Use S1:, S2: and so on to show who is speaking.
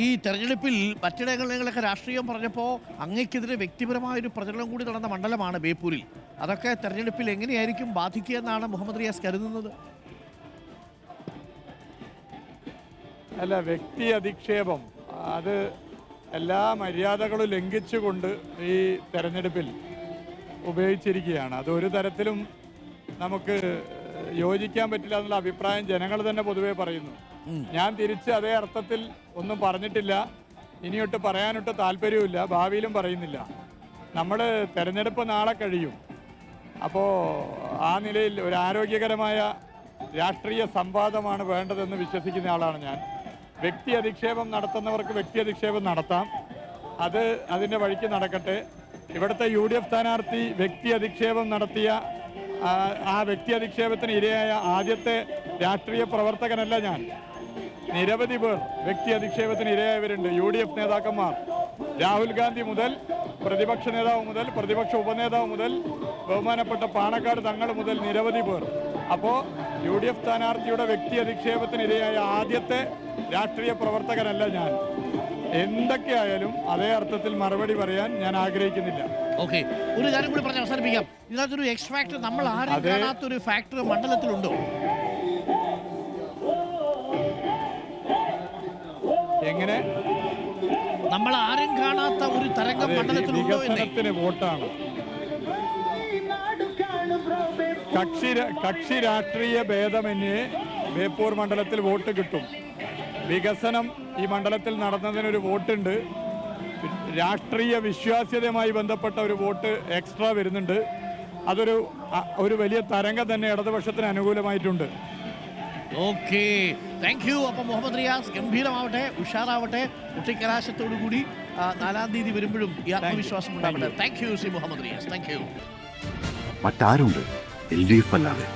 S1: ഈ തെരഞ്ഞെടുപ്പിൽ മറ്റിടങ്ങളിലൊക്കെ രാഷ്ട്രീയം പറഞ്ഞപ്പോൾ അങ്ങയ്ക്കെതിരെ വ്യക്തിപരമായൊരു പ്രചരണം കൂടി നടന്ന മണ്ഡലമാണ് ബേപ്പൂരിൽ. അതൊക്കെ തെരഞ്ഞെടുപ്പിൽ എങ്ങനെയായിരിക്കും ബാധിക്കുക എന്നാണ് മുഹമ്മദ് റിയാസ് കരുതുന്നത്?
S2: അല്ല, വ്യക്തി അധിക്ഷേപം അത് എല്ലാ മര്യാദകളും ലംഘിച്ചുകൊണ്ട് ഈ തെരഞ്ഞെടുപ്പിൽ ഉപയോഗിച്ചിരിക്കുകയാണ്. അതൊരു തരത്തിലും നമുക്ക് യോജിക്കാൻ പറ്റില്ല എന്നുള്ള അഭിപ്രായം ജനങ്ങൾ തന്നെ പൊതുവെ പറയുന്നു. ഞാൻ തിരിച്ച് അതേ അർത്ഥത്തിൽ ഒന്നും പറഞ്ഞിട്ടില്ല, ഇനിയൊട്ട് പറയാനൊട്ട് താല്പര്യവുമില്ല, ഭാവിയിലും പറയുന്നില്ല. നമ്മൾ തെരഞ്ഞെടുപ്പ് നാളെ കഴിയും. അപ്പോൾ ആ നിലയിൽ ഒരു ആരോഗ്യകരമായ രാഷ്ട്രീയ സംവാദമാണ് വേണ്ടതെന്ന് വിശ്വസിക്കുന്ന ആളാണ് ഞാൻ. വ്യക്തി അധിക്ഷേപം നടത്തുന്നവർക്ക് വ്യക്തി അധിക്ഷേപം നടത്താം, അത് അതിൻ്റെ വഴിക്ക് നടക്കട്ടെ. ഇവിടുത്തെ UDF സ്ഥാനാർത്ഥി വ്യക്തി അധിക്ഷേപം നടത്തിയ ആ വ്യക്തി അധിക്ഷേപത്തിന് ഇരയായ ആദ്യത്തെ രാഷ്ട്രീയ പ്രവർത്തകനല്ല ഞാൻ. നിരവധി പേർ വ്യക്തി അധിക്ഷേപത്തിന് ഇരയായവരുണ്ട്. UDF നേതാക്കന്മാർ, രാഹുൽ ഗാന്ധി മുതൽ പ്രതിപക്ഷ നേതാവ് മുതൽ പ്രതിപക്ഷ ഉപനേതാവ് മുതൽ ബഹുമാനപ്പെട്ട പാണക്കാട് തങ്ങൾ മുതൽ നിരവധി പേർ. അപ്പോൾ UDF സ്ഥാനാർത്ഥിയുടെ വ്യക്തി അധിക്ഷേപത്തിന് ഇരയായ ആദ്യത്തെ രാഷ്ട്രീയ പ്രവർത്തകനല്ല ഞാൻ. എന്തൊക്കെയായാലും അതേ അർത്ഥത്തിൽ മറുപടി പറയാൻ ഞാൻ ആഗ്രഹിക്കുന്നില്ല.
S1: ഓക്കെ, ഒരു കാര്യം കൂടി പറഞ്ഞ് അവസാനിപ്പിക്കാം. ഇതിനകത്തൊരു എക്സ് ഫാക്ടർ, നമ്മൾ ആരും കാണാത്തൊരു ഫാക്ടർ മണ്ഡലത്തിലുണ്ടോ?
S2: എങ്ങനെ?
S1: നമ്മൾ ആരും കാണാത്ത ഒരു തരംഗം മണ്ഡലത്തിലുണ്ടോ?
S2: വികസനത്തിന് വോട്ടാണ്. കക്ഷി രാഷ്ട്രീയ ഭേദമന്യേ ബേപ്പൂർ മണ്ഡലത്തിൽ വോട്ട് കിട്ടും. വികസനം ഈ മണ്ഡലത്തിൽ നടന്നതിനൊരു വോട്ടുണ്ട്. രാഷ്ട്രീയ വിശ്വാസ്യതയുമായി ബന്ധപ്പെട്ട ഒരു വോട്ട് എക്സ്ട്രാ വരുന്നുണ്ട്. അതൊരു വലിയ തരംഗം തന്നെ ഇടതുപക്ഷത്തിന് അനുകൂലമായിട്ടുണ്ട്.
S1: Okay, thank you. അപ്പം മുഹമ്മദ് റിയാസ് ഗംഭീരമാവട്ടെ, ഉഷാറാവട്ടെ, കുട്ടിക്കലാശത്തോടു കൂടി 4-ാം തീയതി വരുമ്പോഴും ഈ ആത്മവിശ്വാസം ഉണ്ടാവട്ടെ. Thank you Shri Muhammad Riyas. Thank you.
S3: മറ്റാരുണ്ട് LDF അല്ലാതെ?